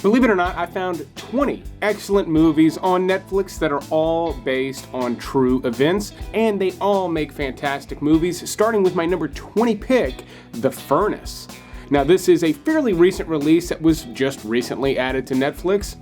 Believe it or not, I found 20 excellent movies on Netflix that are all based on true events, and they all make fantastic movies, starting with my number 20 pick, The Furnace. Now, this is a fairly recent release that was just recently added to Netflix.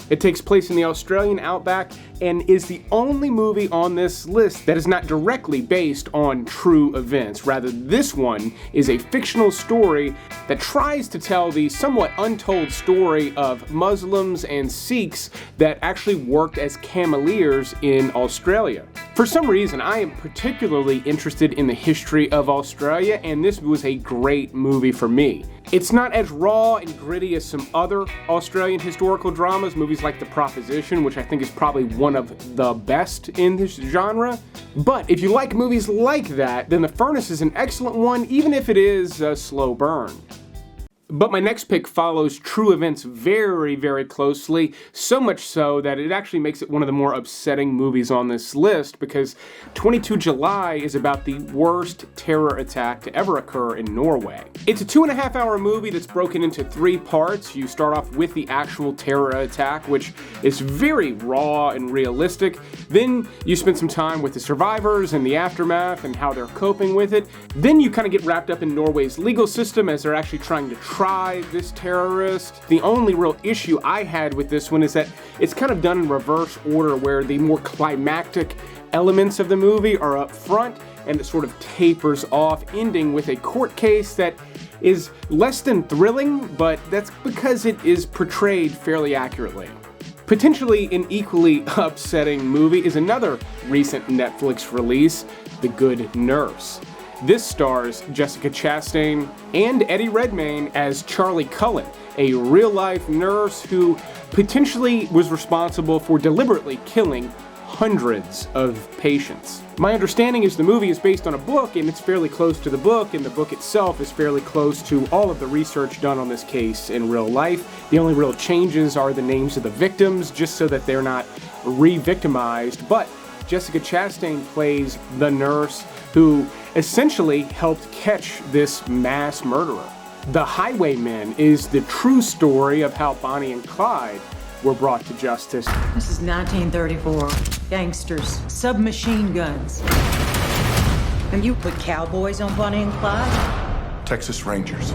It takes place in the Australian outback and is the only movie on this list that is not directly based on true events. Rather, this one is a fictional story that tries to tell the somewhat untold story of Muslims and Sikhs that actually worked as cameleers in Australia. For some reason, I am particularly interested in the history of Australia, and this was a great movie for me. It's not as raw and gritty as some other Australian historical dramas, movies like The Proposition, which I think is probably one of the best in this genre. But if you like movies like that, then The Furnace is an excellent one, even if it is a slow burn. But my next pick follows true events very, very closely, so much so that it actually makes it one of the more upsetting movies on this list, because 22 July is about the worst terror attack to ever occur in Norway. It's a 2.5-hour movie that's broken into 3 parts. You start off with the actual terror attack, which is very raw and realistic. Then you spend some time with the survivors and the aftermath and how they're coping with it. Then you kind of get wrapped up in Norway's legal system as they're actually trying to try this terrorist. The only real issue I had with this one is that it's kind of done in reverse order, where the more climactic elements of the movie are up front and it sort of tapers off, ending with a court case that is less than thrilling, but that's because it is portrayed fairly accurately. Potentially an equally upsetting movie is another recent Netflix release, The Good Nurse. This stars Jessica Chastain and Eddie Redmayne as Charlie Cullen, a real-life nurse who potentially was responsible for deliberately killing hundreds of patients. My understanding is the movie is based on a book, and it's fairly close to the book, and the book itself is fairly close to all of the research done on this case in real life. The only real changes are the names of the victims, just so that they're not re-victimized, but Jessica Chastain plays the nurse who essentially helped catch this mass murderer. The Highwayman is the true story of how Bonnie and Clyde were brought to justice. This is 1934. Gangsters, submachine guns. And you put cowboys on Bonnie and Clyde? Texas Rangers.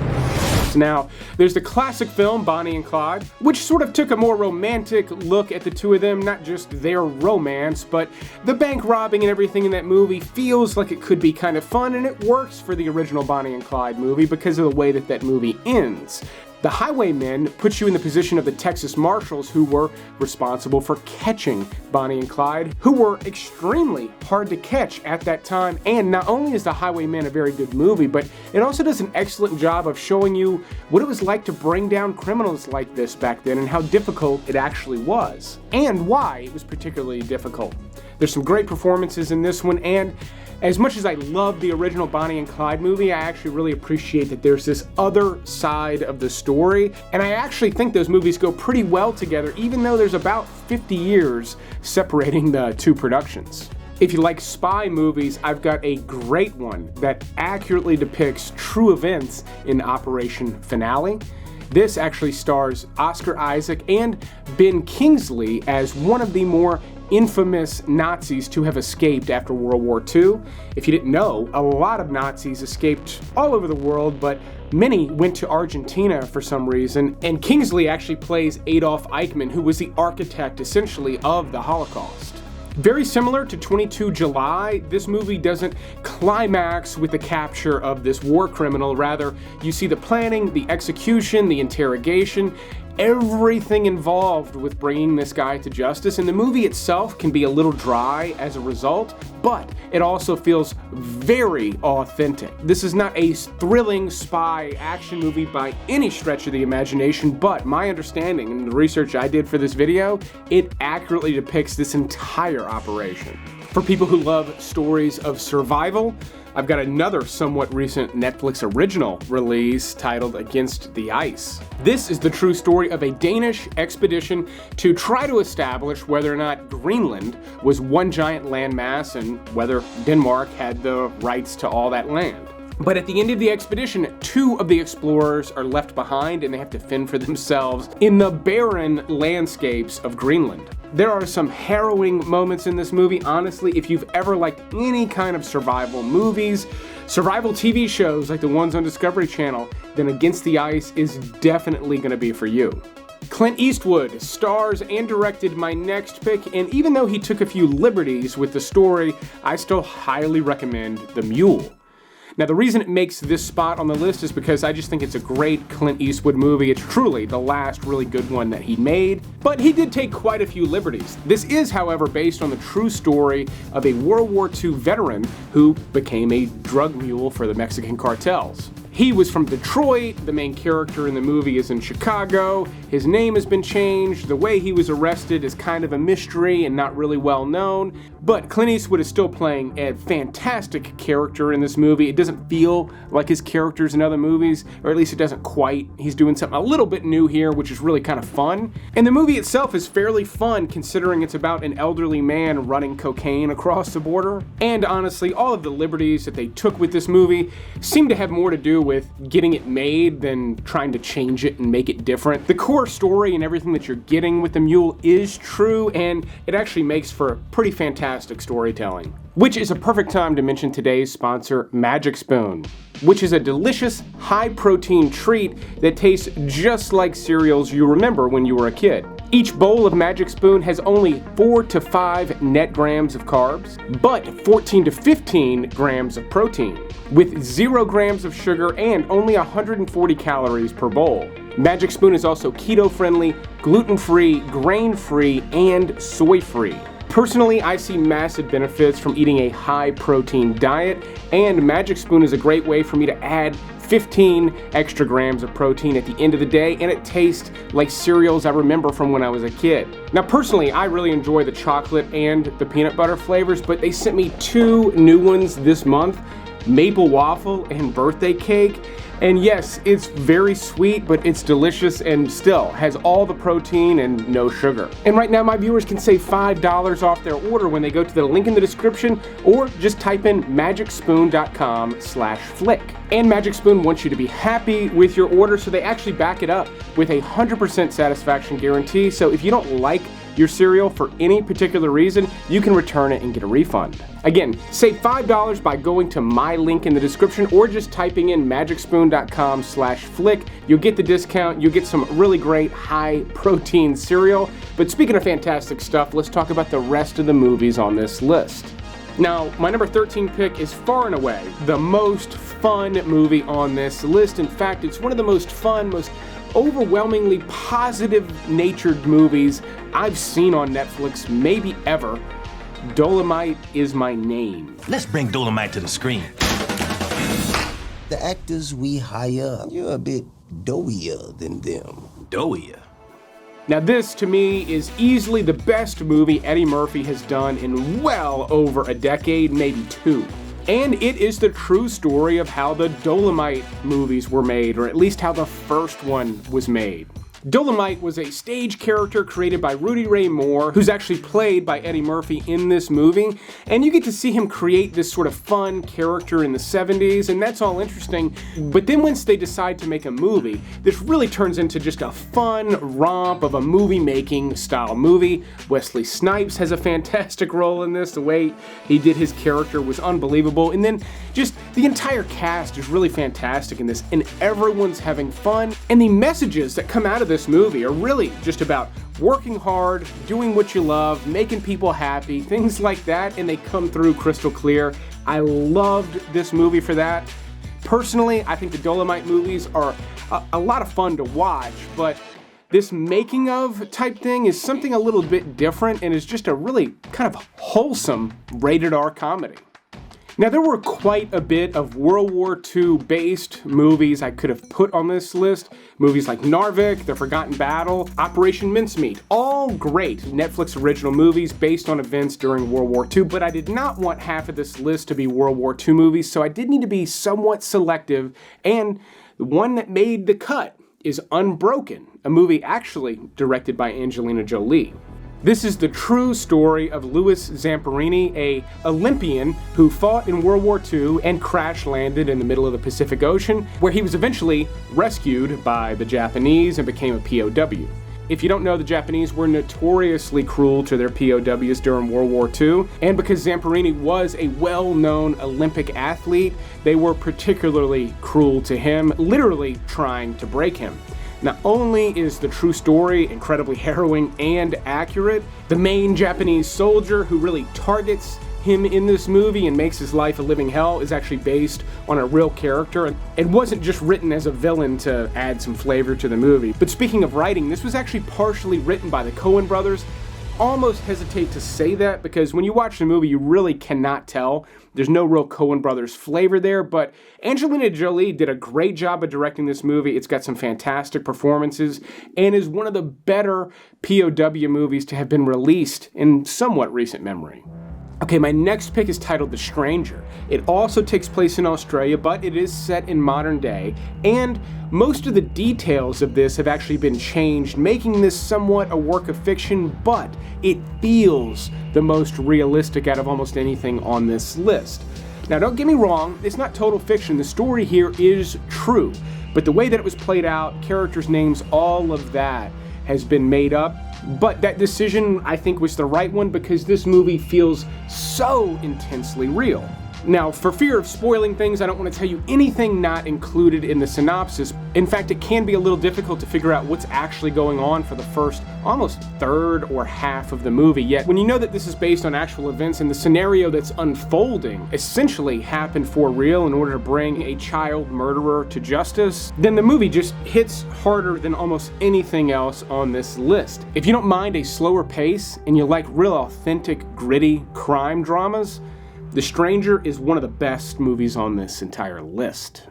Now, there's the classic film, Bonnie and Clyde, which sort of took a more romantic look at the two of them, not just their romance, but the bank robbing and everything in that movie feels like it could be kind of fun, and it works for the original Bonnie and Clyde movie because of the way that that movie ends. The Highwaymen puts you in the position of the Texas Marshals, who were responsible for catching Bonnie and Clyde, who were extremely hard to catch at that time. And not only is The Highwaymen a very good movie, but it also does an excellent job of showing you what it was like to bring down criminals like this back then and how difficult it actually was, and why it was particularly difficult. There's some great performances in this one, and as much as I love the original Bonnie and Clyde movie, I actually really appreciate that there's this other side of the story, and I actually think those movies go pretty well together, even though there's about 50 years separating the two productions. If you like spy movies, I've got a great one that accurately depicts true events in Operation Finale. This actually stars Oscar Isaac and Ben Kingsley as one of the more infamous Nazis to have escaped after World War II. If you didn't know, a lot of Nazis escaped all over the world, but many went to Argentina for some reason, and Kingsley actually plays Adolf Eichmann, who was the architect, essentially, of the Holocaust. Very similar to 22 July, this movie doesn't climax with the capture of this war criminal. Rather, you see the planning, the execution, the interrogation, everything involved with bringing this guy to justice, and the movie itself can be a little dry as a result, but it also feels very authentic. This is not a thrilling spy action movie by any stretch of the imagination, but my understanding and the research I did for this video, it accurately depicts this entire operation. For people who love stories of survival, I've got another somewhat recent Netflix original release titled Against the Ice. This is the true story of a Danish expedition to try to establish whether or not Greenland was one giant landmass and whether Denmark had the rights to all that land. But at the end of the expedition, two of the explorers are left behind and they have to fend for themselves in the barren landscapes of Greenland. There are some harrowing moments in this movie. Honestly, if you've ever liked any kind of survival movies, survival TV shows like the ones on Discovery Channel, then Against the Ice is definitely going to be for you. Clint Eastwood stars and directed my next pick, and even though he took a few liberties with the story, I still highly recommend The Mule. Now, the reason it makes this spot on the list is because I just think it's a great Clint Eastwood movie. It's truly the last really good one that he made, but he did take quite a few liberties. This is, however, based on the true story of a World War II veteran who became a drug mule for the Mexican cartels. He was from Detroit, the main character in the movie is in Chicago, his name has been changed, the way he was arrested is kind of a mystery and not really well known, but Clint Eastwood is still playing a fantastic character in this movie. It doesn't feel like his characters in other movies, or at least it doesn't quite. He's doing something a little bit new here, which is really kind of fun. And the movie itself is fairly fun considering it's about an elderly man running cocaine across the border. And honestly, all of the liberties that they took with this movie seem to have more to do with getting it made than trying to change it and make it different. The core story and everything that you're getting with The Mule is true, and it actually makes for pretty fantastic storytelling. Which is a perfect time to mention today's sponsor, Magic Spoon, which is a delicious, high-protein treat that tastes just like cereals you remember when you were a kid. Each bowl of Magic Spoon has only 4 to 5 net grams of carbs, but 14 to 15 grams of protein, with 0 grams of sugar and only 140 calories per bowl. Magic Spoon is also keto-friendly, gluten-free, grain-free, and soy-free. Personally, I see massive benefits from eating a high-protein diet, and Magic Spoon is a great way for me to add 15 extra grams of protein at the end of the day, and it tastes like cereals I remember from when I was a kid. Now, personally, I really enjoy the chocolate and the peanut butter flavors, but they sent me 2 new ones this month, maple waffle and birthday cake. And yes, it's very sweet, but it's delicious and still has all the protein and no sugar. And right now, my viewers can save $5 off their order when they go to the link in the description or just type in magicspoon.com/flick. And Magic Spoon wants you to be happy with your order, so they actually back it up with a 100% satisfaction guarantee. So if you don't like your cereal for any particular reason, you can return it and get a refund. Again, save $5 by going to my link in the description or just typing in magicspoon.com/flick. You'll get the discount, you'll get some really great high protein cereal. But speaking of fantastic stuff, let's talk about the rest of the movies on this list. Now, my number 13 pick is far and away the most fun movie on this list. In fact, it's one of the most fun, most overwhelmingly positive-natured movies I've seen on Netflix, maybe ever. Dolomite Is My Name. Let's bring Dolomite to the screen. The actors we hire, you're a bit doughier than them. Doughier? Now this, to me, is easily the best movie Eddie Murphy has done in well over a decade, maybe 2. And it is the true story of how the Dolomite movies were made, or at least how the first one was made. Dolomite was a stage character created by Rudy Ray Moore, who's actually played by Eddie Murphy in this movie, and you get to see him create this sort of fun character in the 70s, and that's all interesting. But then once they decide to make a movie, this really turns into just a fun romp of a movie-making style movie. Wesley Snipes has a fantastic role in this. The way he did his character was unbelievable, and then just the entire cast is really fantastic in this, and everyone's having fun, and the messages that come out of this movie are really just about working hard, doing what you love, making people happy, things like that, and they come through crystal clear. I loved this movie for that. Personally, I think the Dolomite movies are a lot of fun to watch, but this making of type thing is something a little bit different and is just a really kind of wholesome rated R comedy. Now, there were quite a bit of World War II based movies I could have put on this list. Movies like Narvik, The Forgotten Battle, Operation Mincemeat, all great Netflix original movies based on events during World War II, but I did not want half of this list to be World War II movies, so I did need to be somewhat selective, and the one that made the cut is Unbroken, a movie actually directed by Angelina Jolie. This is the true story of Louis Zamperini, a Olympian who fought in World War II and crash-landed in the middle of the Pacific Ocean, where he was eventually rescued by the Japanese and became a POW. If you don't know, the Japanese were notoriously cruel to their POWs during World War II, and because Zamperini was a well-known Olympic athlete, they were particularly cruel to him, literally trying to break him. Not only is the true story incredibly harrowing and accurate, the main Japanese soldier who really targets him in this movie and makes his life a living hell is actually based on a real character and wasn't just written as a villain to add some flavor to the movie. But speaking of writing, this was actually partially written by the Coen brothers. Almost hesitate to say that because when you watch the movie, you really cannot tell. There's no real Coen brothers flavor there, but Angelina Jolie did a great job of directing this movie. It's got some fantastic performances and is one of the better POW movies to have been released in somewhat recent memory. Okay, my next pick is titled The Stranger. It also takes place in Australia, but it is set in modern day, and most of the details of this have actually been changed, making this somewhat a work of fiction, but it feels the most realistic out of almost anything on this list. Now, don't get me wrong, it's not total fiction. The story here is true, but the way that it was played out, characters' names, all of that has been made up. But that decision, I think, was the right one because this movie feels so intensely real. Now, for fear of spoiling things, I don't want to tell you anything not included in the synopsis. In fact, it can be a little difficult to figure out what's actually going on for the first almost third or half of the movie. Yet, when you know that this is based on actual events and the scenario that's unfolding essentially happened for real in order to bring a child murderer to justice, then the movie just hits harder than almost anything else on this list. If you don't mind a slower pace and you like real authentic, gritty crime dramas, The Stranger is one of the best movies on this entire list.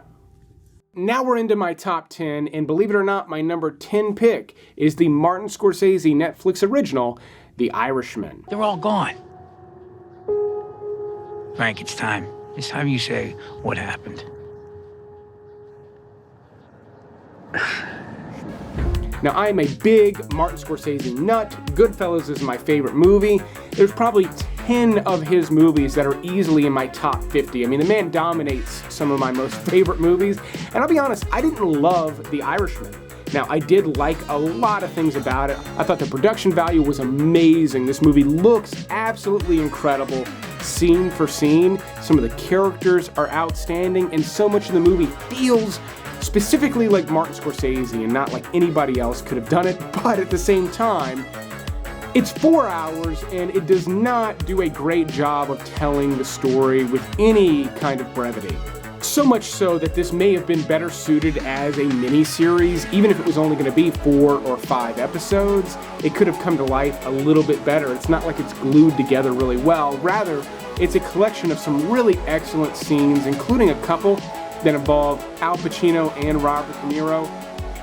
Now we're into my top 10, and believe it or not, my number 10 pick is the Martin Scorsese Netflix original, The Irishman. They're all gone. Frank, it's time. It's time you say what happened. Now, I am a big Martin Scorsese nut. Goodfellas is my favorite movie. There's probably 10 of his movies that are easily in my top 50. I mean, the man dominates some of my most favorite movies. And I'll be honest, I didn't love The Irishman. Now, I did like a lot of things about it. I thought the production value was amazing. This movie looks absolutely incredible, scene for scene. Some of the characters are outstanding, and so much of the movie feels specifically like Martin Scorsese and not like anybody else could have done it, but at the same time, it's 4 hours and it does not do a great job of telling the story with any kind of brevity. So much so that this may have been better suited as a mini-series, even if it was only going to be 4 or 5 episodes. It could have come to life a little bit better. It's not like it's glued together really well. Rather, it's a collection of some really excellent scenes, including a couple that involve Al Pacino and Robert De Niro.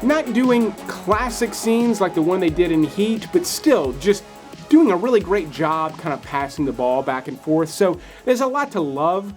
Not doing classic scenes like the one they did in Heat, but still just doing a really great job kind of passing the ball back and forth. So there's a lot to love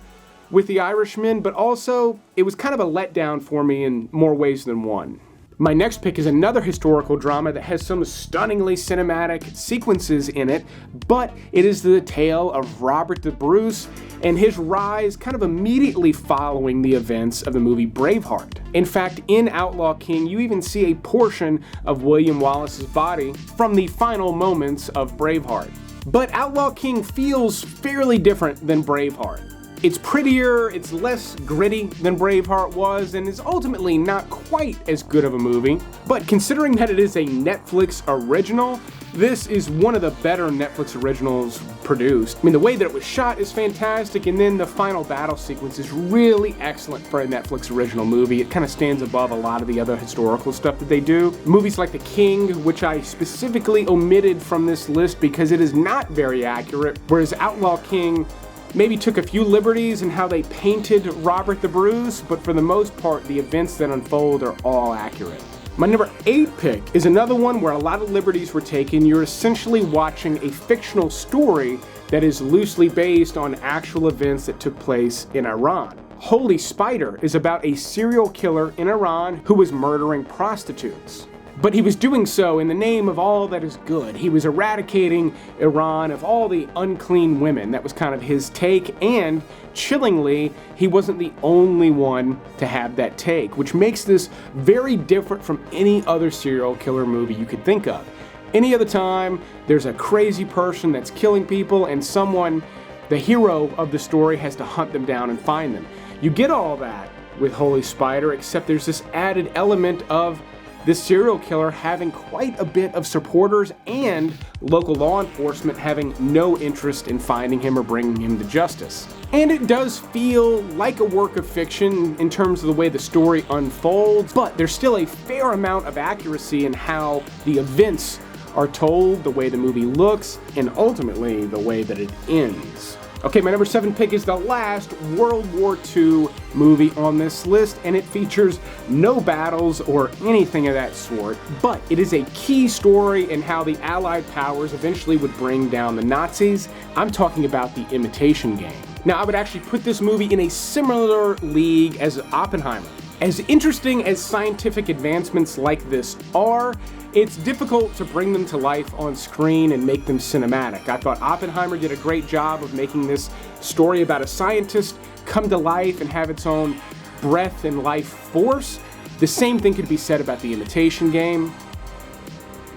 with The Irishman, but also it was kind of a letdown for me in more ways than one. My next pick is another historical drama that has some stunningly cinematic sequences in it, but it is the tale of Robert the Bruce and his rise kind of immediately following the events of the movie Braveheart. In fact, in Outlaw King, you even see a portion of William Wallace's body from the final moments of Braveheart. But Outlaw King feels fairly different than Braveheart. It's prettier, it's less gritty than Braveheart was, and is ultimately not quite as good of a movie. But considering that it is a Netflix original, this is one of the better Netflix originals produced. I mean, the way that it was shot is fantastic, and then the final battle sequence is really excellent for a Netflix original movie. It kind of stands above a lot of the other historical stuff that they do. Movies like The King, which I specifically omitted from this list because it is not very accurate, whereas Outlaw King maybe took a few liberties in how they painted Robert the Bruce, but for the most part, the events that unfold are all accurate. My number 8 pick is another one where a lot of liberties were taken. You're essentially watching a fictional story that is loosely based on actual events that took place in Iran. Holy Spider is about a serial killer in Iran who was murdering prostitutes. But he was doing so in the name of all that is good. He was eradicating Iran of all the unclean women. That was kind of his take, and chillingly, he wasn't the only one to have that take, which makes this very different from any other serial killer movie you could think of. Any other time, there's a crazy person that's killing people, and someone, the hero of the story, has to hunt them down and find them. You get all that with Holy Spider, except there's this added element of this serial killer having quite a bit of supporters and local law enforcement having no interest in finding him or bringing him to justice. And it does feel like a work of fiction in terms of the way the story unfolds, but there's still a fair amount of accuracy in how the events are told, the way the movie looks, and ultimately the way that it ends. Okay, my number 7 pick is the last World War II movie on this list, and it features no battles or anything of that sort, but it is a key story in how the Allied powers eventually would bring down the Nazis. I'm talking about the Imitation Game. Now, I would actually put this movie in a similar league as Oppenheimer. As interesting as scientific advancements like this are, it's difficult to bring them to life on screen and make them cinematic. I thought Oppenheimer did a great job of making this story about a scientist come to life and have its own breath and life force. The same thing could be said about the Imitation Game.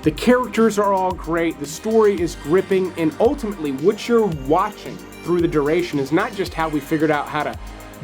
The characters are all great, the story is gripping, and ultimately what you're watching through the duration is not just how we figured out how to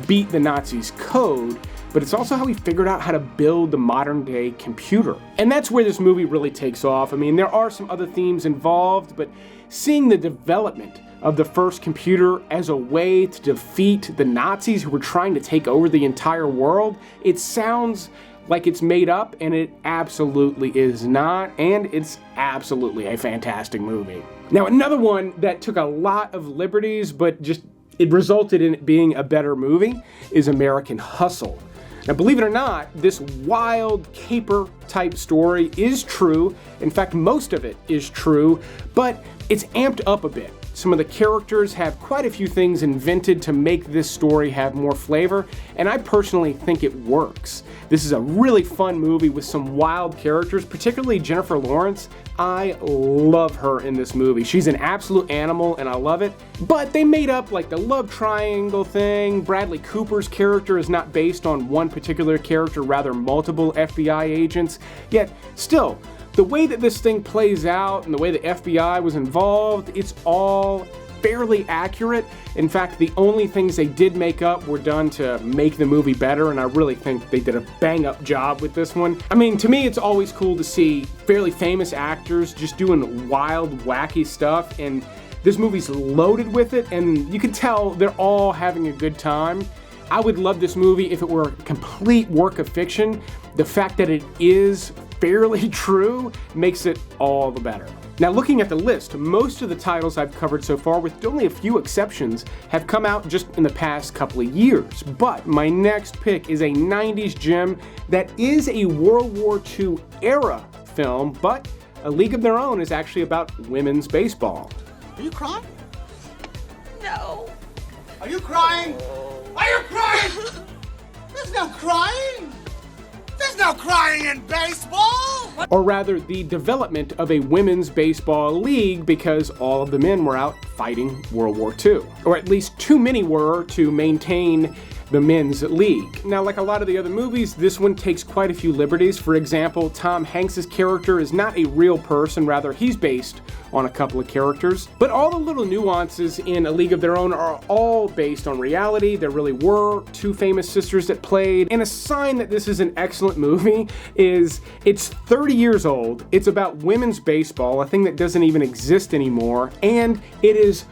beat the Nazis' code, but it's also how we figured out how to build the modern day computer. And that's where this movie really takes off. I mean, there are some other themes involved, but seeing the development of the first computer as a way to defeat the Nazis who were trying to take over the entire world, it sounds like it's made up, and it absolutely is not, and it's absolutely a fantastic movie. Now, another one that took a lot of liberties, but just it resulted in it being a better movie, is American Hustle. Now, believe it or not, this wild caper type story is true. In fact, most of it is true, but it's amped up a bit. Some of the characters have quite a few things invented to make this story have more flavor, and I personally think it works. This is a really fun movie with some wild characters, particularly Jennifer Lawrence. I love her in this movie. She's an absolute animal, and I love it. But they made up like the love triangle thing. Bradley Cooper's character is not based on one particular character, rather multiple FBI agents. Yet, still, the way that this thing plays out and the way the FBI was involved, it's all fairly accurate. In fact, the only things they did make up were done to make the movie better, and I really think they did a bang-up job with this one. I mean, to me, it's always cool to see fairly famous actors just doing wild, wacky stuff, and this movie's loaded with it, and you can tell they're all having a good time. I would love this movie if it were a complete work of fiction. The fact that it is fairly true makes it all the better. Now, looking at the list, most of the titles I've covered so far, with only a few exceptions, have come out just in the past couple of years. But my next pick is a 90s gem that is a World War II era film, but A League of Their Own is actually about women's baseball. Are you crying? No. Are you crying? Are you crying? There's no crying. There's no crying in baseball! Or rather, the development of a women's baseball league, because all of the men were out fighting World War II. Or at least too many were to maintain the men's league. Now, like a lot of the other movies, this one takes quite a few liberties. For example, Tom Hanks's character is not a real person, rather he's based on a couple of characters. But all the little nuances in A League of Their Own are all based on reality. There really were two famous sisters that played. And a sign that this is an excellent movie is it's 30 years old, it's about women's baseball, a thing that doesn't even exist anymore, and it is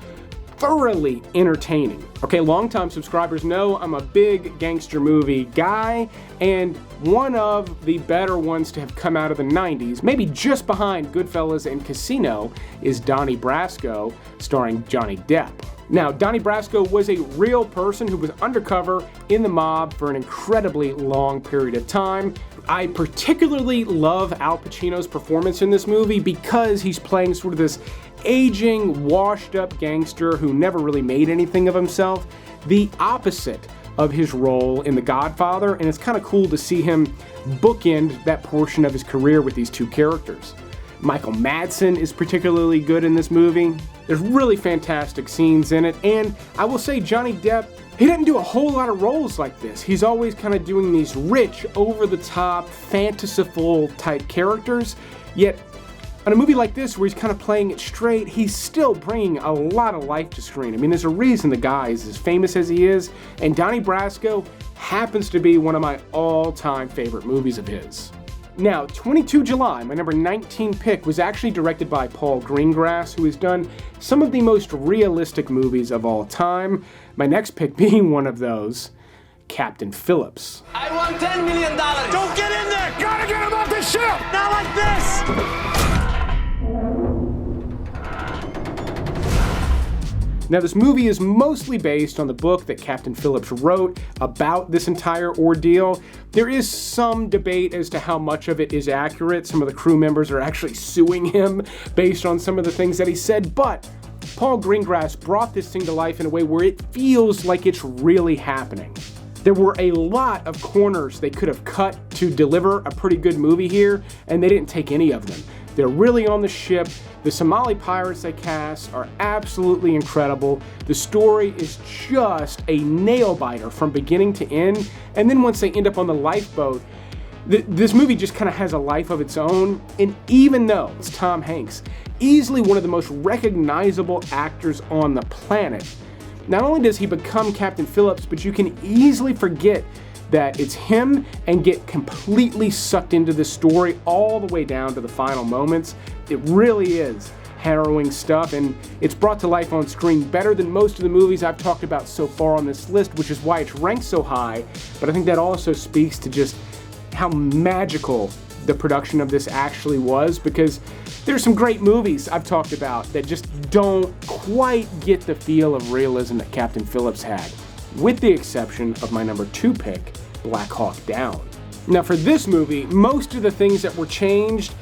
thoroughly entertaining. Okay, longtime subscribers know I'm a big gangster movie guy, and one of the better ones to have come out of the 90s, maybe just behind Goodfellas and Casino, is Donnie Brasco, starring Johnny Depp. Now, Donnie Brasco was a real person who was undercover in the mob for an incredibly long period of time. I particularly love Al Pacino's performance in this movie because he's playing sort of this aging, washed-up gangster who never really made anything of himself. The opposite of his role in The Godfather, and it's kind of cool to see him bookend that portion of his career with these two characters. Michael Madsen is particularly good in this movie. There's really fantastic scenes in it, and I will say Johnny Depp, he didn't do a whole lot of roles like this. He's always kind of doing these rich, over-the-top, fanciful type characters, yet on a movie like this where he's kind of playing it straight, he's still bringing a lot of life to screen. I mean, there's a reason the guy is as famous as he is, and Donnie Brasco happens to be one of my all-time favorite movies of his. Now, 22 July, my number 19 pick, was actually directed by Paul Greengrass, who has done some of the most realistic movies of all time. My next pick being one of those, Captain Phillips. I want $10 million. Don't get in there. Gotta get him off the ship. Not like this. Now, this movie is mostly based on the book that Captain Phillips wrote about this entire ordeal. There is some debate as to how much of it is accurate. Some of the crew members are actually suing him based on some of the things that he said, but Paul Greengrass brought this thing to life in a way where it feels like it's really happening. There were a lot of corners they could have cut to deliver a pretty good movie here, and they didn't take any of them. They're really on the ship. The Somali pirates they cast are absolutely incredible. The story is just a nail-biter from beginning to end, and then once they end up on the lifeboat, this movie just kind of has a life of its own, and even though it's Tom Hanks, easily one of the most recognizable actors on the planet, not only does he become Captain Phillips, but you can easily forget that it's him and get completely sucked into the story all the way down to the final moments. It really is harrowing stuff, and it's brought to life on screen better than most of the movies I've talked about so far on this list, which is why it's ranked so high, but I think that also speaks to just how magical the production of this actually was, because there's some great movies I've talked about that just don't quite get the feel of realism that Captain Phillips had, with the exception of my number 2 pick, Black Hawk Down. Now for this movie, most of the things that were changed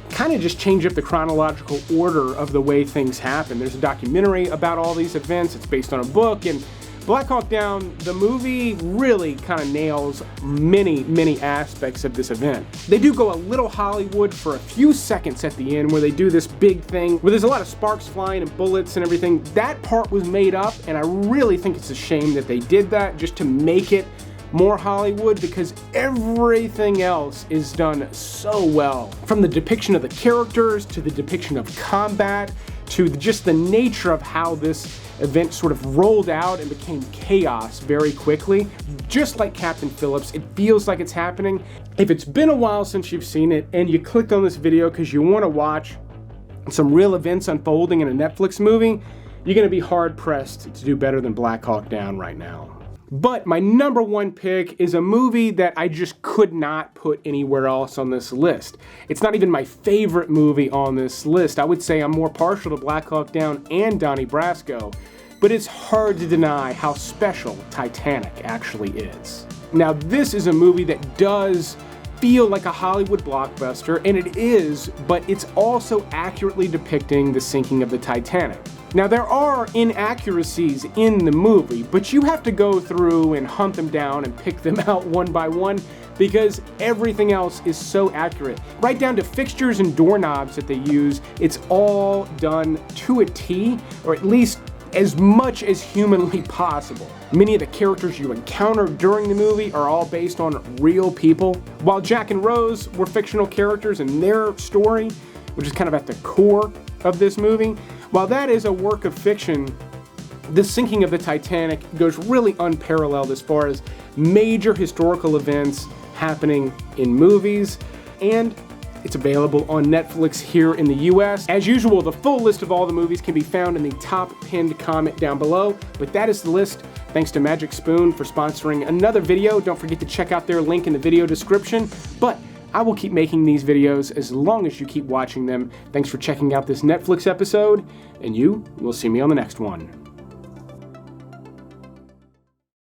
kind of just change up the chronological order of the way things happen. There's a documentary about all these events, it's based on a book, and Black Hawk Down, the movie, really kind of nails many aspects of this event. They do go a little Hollywood for a few seconds at the end where they do this big thing where there's a lot of sparks flying and bullets and everything. That part was made up, and I really think it's a shame that they did that just to make it more Hollywood, because everything else is done so well. From the depiction of the characters, to the depiction of combat, to just the nature of how this event sort of rolled out and became chaos very quickly. Just like Captain Phillips, it feels like it's happening. If it's been a while since you've seen it and you clicked on this video because you want to watch some real events unfolding in a Netflix movie, you're going to be hard-pressed to do better than Black Hawk Down right now. But my number 1 pick is a movie that I just could not put anywhere else on this list. It's not even my favorite movie on this list. I would say I'm more partial to Black Hawk Down and Donnie Brasco, but it's hard to deny how special Titanic actually is. Now, this is a movie that does feel like a Hollywood blockbuster, and it is, but it's also accurately depicting the sinking of the Titanic. Now, there are inaccuracies in the movie, but you have to go through and hunt them down and pick them out one by one, because everything else is so accurate. Right down to fixtures and doorknobs that they use, it's all done to a T, or at least as much as humanly possible. Many of the characters you encounter during the movie are all based on real people, while Jack and Rose were fictional characters in their story, which is kind of at the core of this movie. While that is a work of fiction, the sinking of the Titanic goes really unparalleled as far as major historical events happening in movies, and it's available on Netflix here in the US. As usual, the full list of all the movies can be found in the top pinned comment down below, but that is the list. Thanks to Magic Spoon for sponsoring another video. Don't forget to check out their link in the video description, but I will keep making these videos as long as you keep watching them. Thanks for checking out this Netflix episode, and you will see me on the next one.